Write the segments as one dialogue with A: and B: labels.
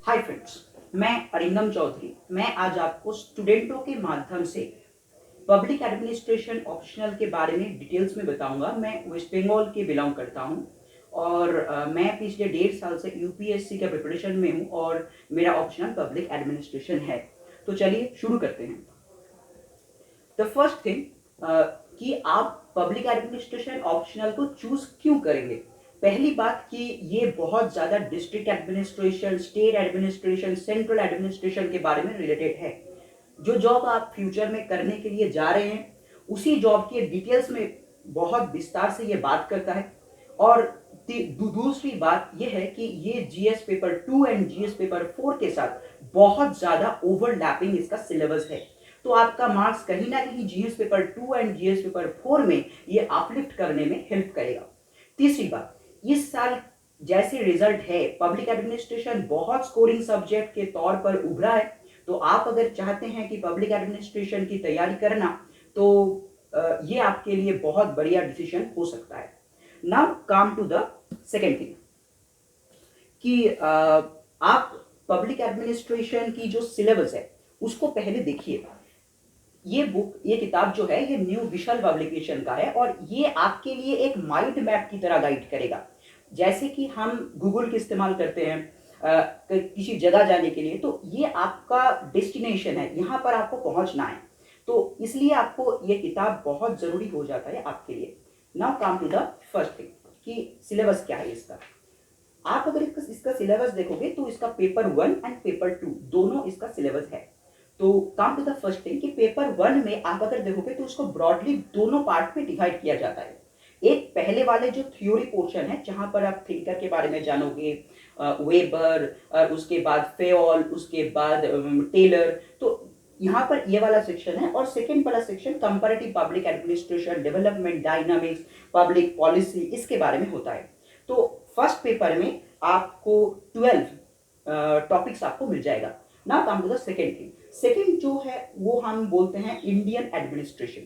A: Hi friends, मैं अरिंदम चौधरी। मैं आज आपको स्टूडेंटों के माध्यम से पब्लिक एडमिनिस्ट्रेशन ऑप्शनल के बारे में डिटेल्स में बताऊंगा। मैं वेस्ट बंगाल के बिलोंग करता हूं और मैं पिछले 1.5 साल से यूपीएससी के प्रिपरेशन में हूं और मेरा ऑप्शनल पब्लिक एडमिनिस्ट्रेशन है। तो चलिए शुरू करते हैं। द फर्स्ट थिंग कि आप पब्लिक एडमिनिस्ट्रेशन ऑप्शनल को चूज क्यों करेंगे। पहली बात कि ये बहुत ज्यादा district administration, state administration, central administration के बारे में रिलेटेड है। जो जॉब आप फ्यूचर में करने के लिए जा रहे हैं उसी जॉब के डिटेल्स में बहुत विस्तार से ये बात करता है। और दूसरी बात यह है कि ये GS paper 2 and GS paper 4 के साथ बहुत ज्यादा ओवरलैपिंग इसका सिलेबस है। तो आपका मार्क्स कहीं ना कहीं GS paper 2 and GS paper 4 में ये अपलिफ्ट करने में हेल्प करेगा। तीसरी बात, इस साल जैसे रिजल्ट है पब्लिक एडमिनिस्ट्रेशन बहुत स्कोरिंग सब्जेक्ट के तौर पर उभरा है। तो आप अगर चाहते हैं कि पब्लिक एडमिनिस्ट्रेशन की तैयारी करना तो ये आपके लिए बहुत बढ़िया डिसीजन हो सकता है। Now come to the second thing कि आप पब्लिक एडमिनिस्ट्रेशन की जो सिलेबस है उसको पहले देखिए। ये किताब जो है ये न्यू विशाल पब्लिकेशन का है और ये आपके लिए एक माइंड मैप की तरह गाइड करेगा। जैसे कि हम गूगल का इस्तेमाल करते हैं किसी जगह जाने के लिए, तो ये आपका डेस्टिनेशन है, यहाँ पर आपको पहुंचना है। तो इसलिए आपको ये किताब बहुत जरूरी हो जाता है आपके लिए। Now come to the first thing कि सिलेबस क्या है इसका। आप अगर इसका सिलेबस देखोगे तो इसका पेपर 1 एंड पेपर 2 दोनों इसका सिलेबस है। तो come to the first thing कि पेपर 1 में आप अगर देखोगे तो उसको ब्रॉडली दोनों पार्ट में डिवाइड किया जाता है। एक पहले वाले जो थ्योरी पोर्शन है जहां पर आप थिंकर के बारे में जानोगे, वेबर, उसके बाद फेओल, उसके बाद टेलर। तो यहाँ पर ये वाला सेक्शन है और सेकेंड वाला section comparative public administration, development dynamics, public policy, इसके बारे में होता है। तो फर्स्ट पेपर में आपको 12 टॉपिक्स आपको मिल जाएगा। Now come to the second thing. Second जो है वो हम बोलते हैं इंडियन एडमिनिस्ट्रेशन।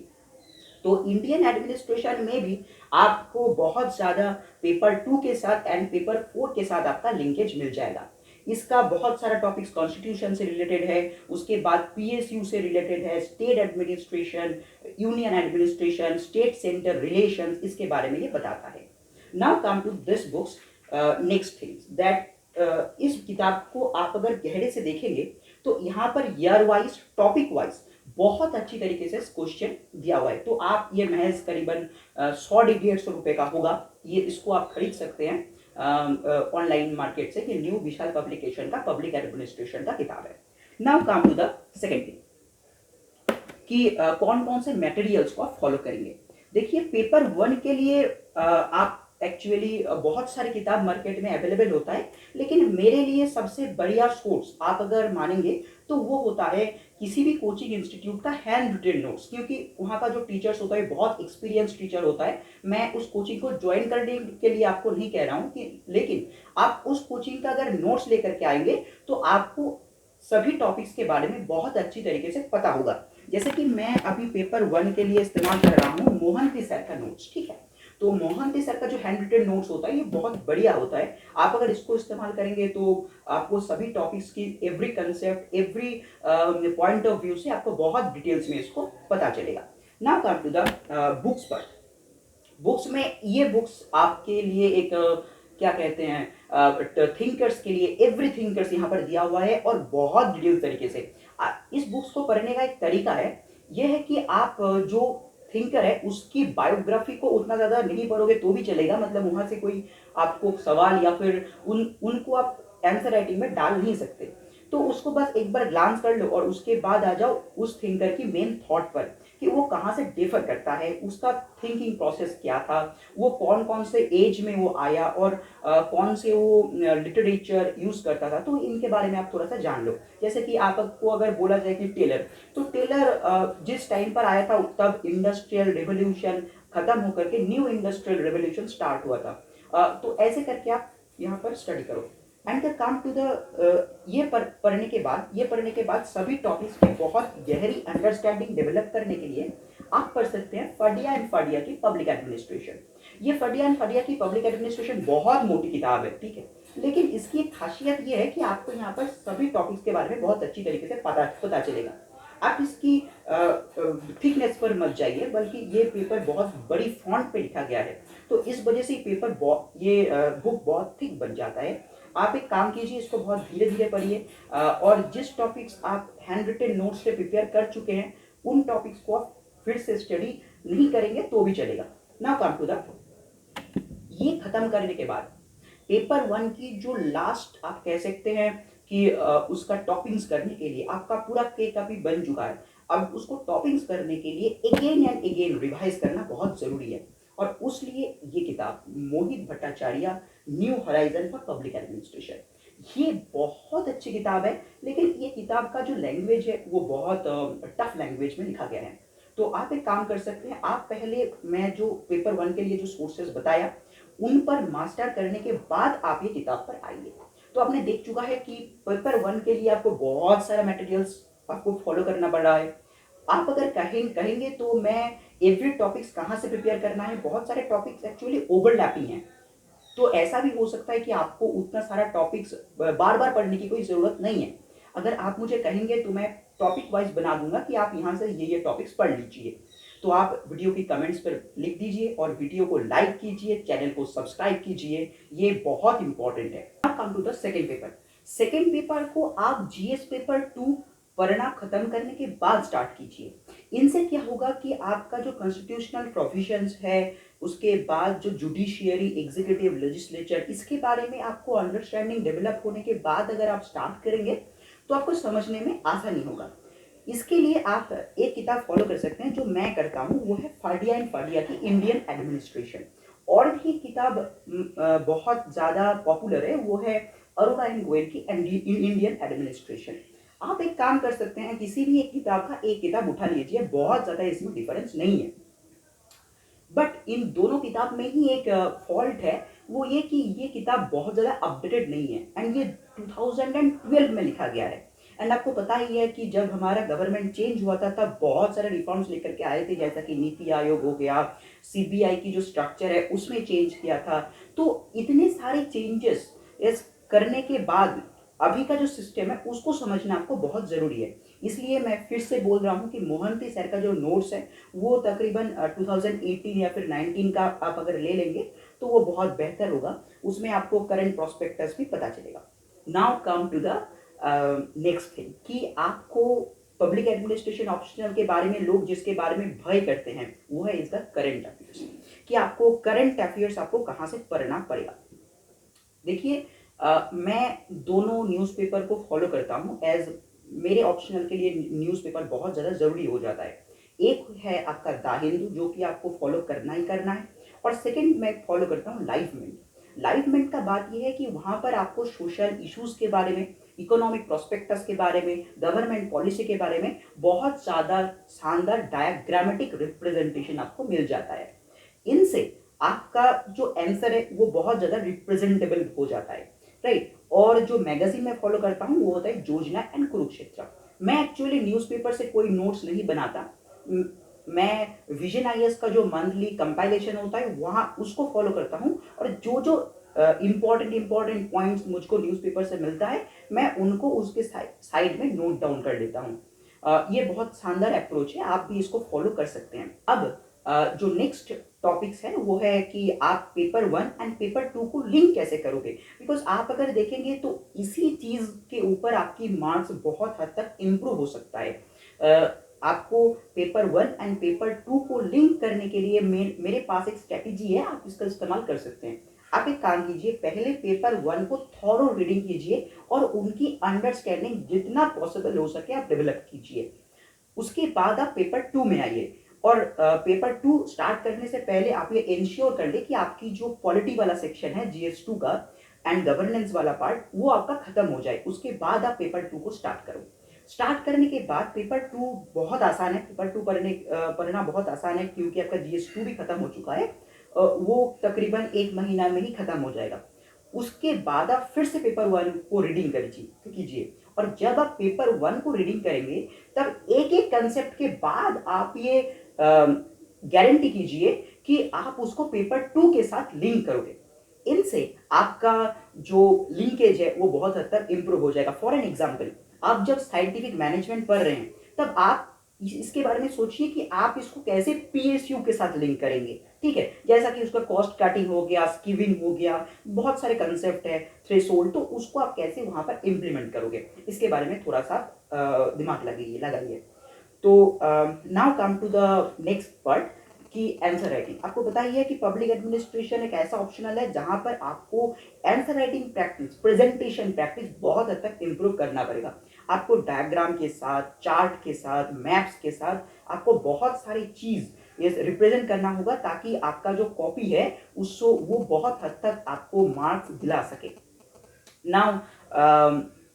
A: तो इंडियन एडमिनिस्ट्रेशन में भी आपको बहुत ज्यादा पेपर 2 के साथ एंड पेपर 4 के साथ आपका लिंकेज मिल जाएगा। इसका बहुत सारा टॉपिक्स कॉन्स्टिट्यूशन से रिलेटेड है, उसके बाद पीएसयू से रिलेटेड है, state administration, union administration, state centre relations, इसके बारे में ये बताता है। Now come to this books next things that इस किताब को आप अगर गहरे से देखेंगे तो यहाँ per year wise, topic wise बहुत अच्छी तरीके से क्वेश्चन दिया हुआ है। तो आप ये महज करीबन 100-150 रुपए का होगा। ये इसको आप खरीद सकते हैं ऑनलाइन मार्केट से। ये न्यू विशाल पब्लिकेशन का पब्लिक एडमिनिस्ट्रेशन का किताब है। Now come to the second thing कि कौन कौन से मटेरियल्स को आप फॉलो करेंगे। देखिए पेपर 1 के लिए आप एक्चुअली बहुत सारी किताब मार्केट में अवेलेबल होता है, लेकिन मेरे लिए सबसे बढ़िया सोर्स आप अगर मानेंगे तो वो होता है किसी भी कोचिंग इंस्टीट्यूट का हैंड रिटेन नोट्स, क्योंकि वहाँ का जो टीचर्स होता है बहुत एक्सपीरियंस टीचर होता है। मैं उस कोचिंग को ज्वाइन करने के लिए आपको नहीं कह रहा हूँ कि, लेकिन आप उस कोचिंग का अगर नोट्स लेकर के आएंगे तो आपको सभी टॉपिक्स के बारे में बहुत अच्छी तरीके से पता होगा। जैसे कि मैं अभी पेपर 1 के लिए इस्तेमाल कर रहा हूँ मोहंती सर का नोट्स, ठीक है। तो मोहंती सर का जो हैंड रिटेन नोट्स होता है ये बहुत बढ़िया होता है। आप अगर इसको इस्तेमाल करेंगे तो आपको सभी टॉपिक्स की every concept, every point of view से आपको बहुत डिटेल्स में इसको पता चलेगा। Now come to the books पर। बुक्स में ये बुक्स आपके लिए एक क्या कहते हैं थिंकर्स के लिए, एवरी थिंकर्स यहाँ पर दिया हुआ है और बहुत डिटेल तरीके से। इस बुक्स को पढ़ने का एक तरीका है, यह है कि आप जो थिंकर है उसकी बायोग्राफी को उतना ज्यादा नहीं पढ़ोगे तो भी चलेगा। मतलब वहां से कोई आपको सवाल या फिर उनको आप आंसर राइटिंग में डाल नहीं सकते, तो उसको बस एक बार ग्लांस कर लो और उसके बाद आ जाओ उस थिंकर की मेन थॉट पर कि वो कहाँ से डिफर करता है, उसका थिंकिंग प्रोसेस क्या था, वो कौन कौन से एज में वो आया और कौन से वो लिटरेचर यूज करता था। तो इनके बारे में आप थोड़ा सा जान लो। जैसे कि आपको अगर बोला जाए कि टेलर, तो टेलर जिस टाइम पर आया था तब इंडस्ट्रियल रेवोल्यूशन खत्म होकर के न्यू इंडस्ट्रियल रेवोल्यूशन स्टार्ट हुआ था। तो ऐसे करके आप यहाँ पर स्टडी करो एंड कम टू द ये पढ़ने के बाद सभी टॉपिक्स की बहुत गहरी अंडरस्टैंडिंग डेवलप करने के लिए आप पढ़ सकते हैं फाडिया एंड फाडिया की पब्लिक एडमिनिस्ट्रेशन। ये फडिया एंड फडिया की पब्लिक एडमिनिस्ट्रेशन बहुत मोटी किताब है, ठीक है, लेकिन इसकी एक खासियत ये है कि आपको यहाँ पर सभी टॉपिक्स के बारे में बहुत अच्छी तरीके से पता चलेगा। आप इसकी थिकनेस पर मत जाइए, बल्कि ये पेपर बहुत बड़ी फॉन्ट पे लिखा गया है, तो इस वजह से ये बुक बहुत थिक बन जाता है। आप एक काम कीजिए, इसको बहुत धीरे धीरे पढ़िए, और जिस टॉपिक्स आप हैंड रिटन नोट्स से प्रिपेयर कर चुके हैं उन टॉपिक्स को आप फिर से स्टडी नहीं करेंगे तो भी चलेगा। नाउ कम टू द, ये खत्म करने के बाद पेपर 1 की जो लास्ट आप कह सकते हैं कि उसका टॉपिंग्स करने के लिए आपका पूरा केक अभी बन चुका है। अब उसको टॉपिंग्स करने के लिए अगेन एंड अगेन रिवाइज करना बहुत जरूरी है, और उसलिए ये किताब Mohit Bhattacharya new horizon for public administration, ये बहुत अच्छी किताब है। लेकिन ये किताब का जो लैंग्वेज है वो बहुत टफ लैंग्वेज में लिखा गया है। तो आप एक काम कर सकते हैं, आप पहले मैं जो पेपर 1 के लिए जो सोर्सेज बताया उन पर मास्टर करने के बाद आप ये किताब पर आइए। तो आपने देख चुका है कि पेपर 1 के लिए आपको बहुत सारा मटेरियल्स आपको फॉलो करना पड़ रहा है। आप अगर कहेंगे तो मैं एवरी टॉपिक्स कहाँ से प्रिपेयर करना है, बहुत सारे टॉपिक्स एक्चुअली ओवरलैपिंग हैं, तो ऐसा भी हो सकता है कि आपको उतना सारा टॉपिक्स बार बार पढ़ने की कोई ज़रूरत नहीं है। अगर आप मुझे कहेंगे तो मैं टॉपिक वाइज बना दूंगा कि आप यहाँ से ये टॉपिक्स पढ़ लीजिए। तो आप वीडियो की कमेंट्स पर लिख दीजिए और वीडियो को लाइक कीजिए, चैनल को सब्सक्राइब कीजिए, ये बहुत इंपॉर्टेंट है। अब come to the second paper. Second paper को आप जीएस पेपर 2 पढ़ना खत्म करने के बाद स्टार्ट कीजिए। इनसे क्या होगा कि आपका जो कॉन्स्टिट्यूशनल प्रोविजंस है, उसके बाद जो जुडिशियरी, एग्जीक्यूटिव, लेजिस्लेचर, इसके बारे में आपको अंडरस्टैंडिंग डेवलप होने के बाद अगर आप स्टार्ट करेंगे तो आपको समझने में आसानी होगा। इसके लिए आप एक किताब फॉलो कर सकते हैं जो मैं करता हूँ, वो है फाडिया एंड फाडिया की इंडियन एडमिनिस्ट्रेशन। और भी किताब बहुत ज़्यादा पॉपुलर है, वो है अरोड़ा एंड गोयल की इंडियन एडमिनिस्ट्रेशन। आप एक काम कर सकते हैं, किसी भी एक किताब का एक किताब उठा लीजिए, बहुत ज़्यादा इसमें डिफरेंस नहीं है। बट इन दोनों किताब में ही एक फॉल्ट है, वो ये कि ये किताब बहुत ज़्यादा अपडेटेड नहीं है, एंड ये 2012 में लिखा गया है। एंड आपको पता ही है कि जब हमारा गवर्नमेंट चेंज हुआ था तब बहुत सारे रिफॉर्म्स लेकर के आए थे, जैसा कि नीति आयोग हो गया, सीबीआई की जो स्ट्रक्चर है उसमें चेंज किया था। तो इतने सारे चेंजेस इस करने के बाद अभी का जो सिस्टम है उसको समझना आपको बहुत ज़रूरी है। इसलिए मैं फिर से बोल रहा हूँ कि मोहंती सर का जो नोट्स है वो तकरीबन 2018 या फिर 19 का आप अगर ले लेंगे तो वो बहुत बेहतर होगा, उसमें आपको करंट प्रोस्पेक्टस भी पता चलेगा। Now come to the next thing कि आपको पब्लिक एडमिनिस्ट्रेशन ऑप्शनल के बारे में लोग जिसके बारे में भय करते हैं वो है इज द करंट अफेयर्स, कि आपको करंट अफेयर्स आपको कहाँ से पढ़ना पड़ेगा। देखिए मैं दोनों न्यूज़पेपर को फॉलो करता हूँ, एज मेरे ऑप्शनल के लिए न्यूज़पेपर बहुत ज़्यादा ज़रूरी हो जाता है। एक है आपका द हिंदू जो कि आपको फॉलो करना ही करना है, और सेकंड मैं फॉलो करता हूँ लाइफ मिनट। लाइफ मिनट का बात यह है कि वहाँ पर आपको सोशल इश्यूज़ के बारे में, इकोनॉमिक प्रोस्पेक्टस के बारे में, गवर्नमेंट पॉलिसी के बारे में बहुत ज़्यादा शानदार डायग्रामेटिक रिप्रेजेंटेशन आपको मिल जाता है। इनसे आपका जो आंसर है वो बहुत ज़्यादा रिप्रेजेंटेबल हो जाता है, राइट। और जो मैगजीन में फॉलो करता हूँ वो होता है योजना एंड कुरुक्षेत्र। मैं एक्चुअली न्यूज़पेपर से कोई नोट्स नहीं बनाता, मैं विजन आईएएस का जो मंथली कंपाइलेशन होता है वहाँ उसको फॉलो करता हूँ, और जो जो इम्पॉर्टेंट पॉइंट्स मुझको न्यूज़पेपर से मिलता है मैं उनको उसके साइड में नोट डाउन कर लेता हूँ। ये बहुत शानदार अप्रोच है, आप भी इसको फॉलो कर सकते हैं। अब जो नेक्स्ट टॉपिक्स है वो है कि आप पेपर 1 एंड पेपर 2 को लिंक कैसे करोगे, बिकॉज आप अगर देखेंगे तो इसी चीज़ के ऊपर आपकी मार्क्स बहुत हद तक इम्प्रूव हो सकता है। आपको पेपर 1 एंड पेपर 2 को लिंक करने के लिए मेरे पास एक स्ट्रेटेजी है, आप इसका इस्तेमाल कर सकते हैं। आप एक काम कीजिए, पहले पेपर 1 को थॉरो रीडिंग कीजिए और उनकी अंडरस्टैंडिंग जितना पॉसिबल हो सके आप डेवलप कीजिए। उसके बाद आप पेपर 2 में आइए, और पेपर 2 स्टार्ट करने से पहले आप ये इंश्योर कर ले कि आपकी जो पॉलिटी वाला सेक्शन है GS2 का एंड गवर्नेंस वाला पार्ट वो आपका खत्म हो जाए, उसके बाद आप पेपर 2 को स्टार्ट करो। स्टार्ट करने के बाद पेपर 2 बहुत आसान है, पेपर 2 पढ़ना बहुत आसान है क्योंकि आपका GS2 भी खत्म हो चुका है, वो तकरीबन 1 महीना में ही खत्म हो जाएगा। उसके बाद आप फिर से पेपर 1 को रीडिंग कीजिए, और जब आप पेपर 1 को रीडिंग करेंगे तब एक एक कंसेप्ट के बाद आप ये गारंटी कीजिए कि आप उसको पेपर 2 के साथ लिंक करोगे। इनसे आपका जो लिंकेज है वो बहुत हद तक इम्प्रूव हो जाएगा। फॉर एन एग्जाम्पल, आप जब साइंटिफिक मैनेजमेंट पढ़ रहे हैं तब आप इसके बारे में सोचिए कि आप इसको कैसे पीएसयू के साथ लिंक करेंगे। ठीक है, जैसा कि उसका कॉस्ट कटिंग हो गया, स्कीविंग हो गया, बहुत सारे कंसेप्ट है, थ्रेशोल्ड, तो उसको आप कैसे वहां पर इंप्लीमेंट करोगे, इसके बारे में थोड़ा सा दिमाग लगाइए। तो now come to the next part कि आंसर राइटिंग। आपको पता ही है कि पब्लिक एडमिनिस्ट्रेशन एक ऐसा ऑप्शनल है जहां पर आपको answer writing practice, presentation practice बहुत हद तक इंप्रूव करना पड़ेगा। आपको डायग्राम के साथ, चार्ट के साथ, मैप्स के साथ आपको बहुत सारी चीज रिप्रेजेंट करना होगा ताकि आपका जो कॉपी है उसको वो बहुत हद तक आपको मार्क्स दिला सके। नाउ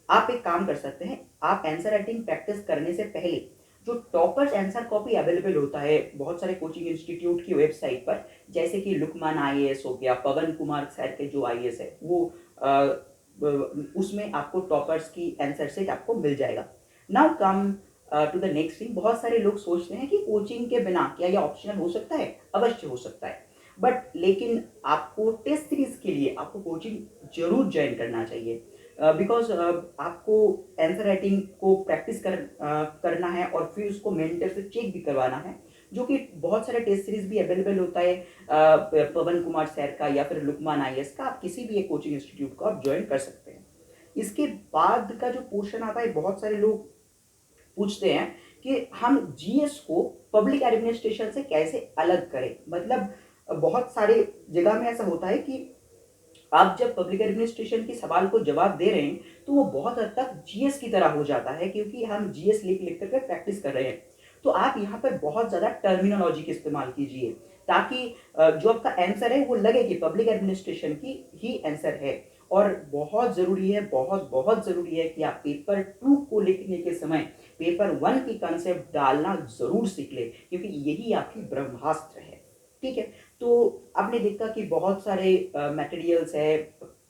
A: आप एक काम कर सकते हैं, आप आंसर राइटिंग प्रैक्टिस करने से पहले जो टॉपर्स आंसर कॉपी अवेलेबल होता है बहुत सारे कोचिंग इंस्टीट्यूट की वेबसाइट पर, जैसे कि लुकमान आईएएस हो गया, पवन कुमार सर के जो आईएएस है वो उसमें आपको टॉपर्स की आंसर सेट आपको मिल जाएगा। Now come to the next thing. बहुत सारे लोग सोचते हैं कि कोचिंग के बिना क्या यह ऑप्शनल हो सकता है? अवश्य हो सकता है, बट लेकिन आपको टेस्ट सीरीज के लिए आपको कोचिंग जरूर ज्वाइन करना चाहिए। बिकॉज आपको आंसर राइटिंग को प्रैक्टिस करना है और फिर उसको मेंटर से चेक भी करवाना है, जो कि बहुत सारे टेस्ट सीरीज भी अवेलेबल होता है पवन कुमार सर का या फिर लुकमान आईएएस का। आप किसी भी एक कोचिंग इंस्टीट्यूट को आप ज्वाइन कर सकते हैं। इसके बाद का जो पोर्शन आता है, बहुत सारे लोग पूछते हैं कि हम जीएस को पब्लिक एडमिनिस्ट्रेशन से कैसे अलग करें। मतलब बहुत सारे जगह में ऐसा होता है कि आप जब पब्लिक एडमिनिस्ट्रेशन के सवाल को जवाब दे रहे हैं तो वो बहुत हद तक जीएस की तरह हो जाता है, क्योंकि हम जीएस लिख लिख करके प्रैक्टिस कर रहे हैं। तो आप यहाँ पर बहुत ज़्यादा टर्मिनोलॉजी का इस्तेमाल कीजिए ताकि जो आपका आंसर है वो लगे कि पब्लिक एडमिनिस्ट्रेशन की ही आंसर है। और बहुत ज़रूरी है, बहुत बहुत ज़रूरी है कि आप पेपर 2 को लिखने के समय पेपर 1 की कंसेप्ट डालना ज़रूर सीख ले, क्योंकि यही आपकी ब्रह्मास्त्र है। ठीक है, तो आपने देखा कि बहुत सारे मटेरियल्स है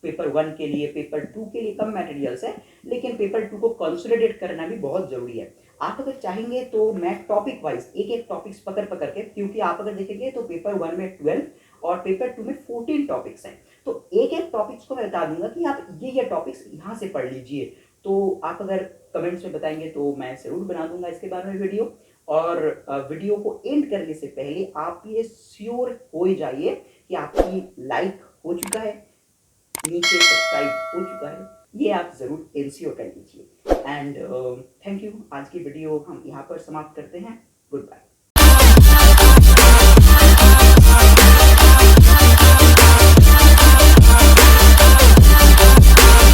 A: पेपर 1 के लिए, पेपर 2 के लिए कम मटेरियल्स है, लेकिन पेपर 2 को कंसोलिडेट करना भी बहुत ज़रूरी है। आप अगर चाहेंगे तो मैं टॉपिक वाइज एक एक टॉपिक्स पकड़ पकड़ के, क्योंकि आप अगर देखेंगे तो पेपर 1 में 12 और पेपर 2 में 14 टॉपिक्स हैं, तो एक एक टॉपिक्स को मैं बता दूंगा कि आप ये टॉपिक्स यहाँ से पढ़ लीजिए। तो आप अगर कमेंट्स में बताएंगे तो मैं ज़रूर बना दूंगा इसके बारे में वीडियो। और वीडियो को एंड करने से पहले आप ये श्योर हो ही जाइए कि आपकी लाइक हो चुका है, नीचे सब्सक्राइब हो चुका है, ये आप ज़रूर इंश्योर कर लीजिए। And thank you. आज की वीडियो हम यहाँ पर समाप्त करते हैं। Good bye.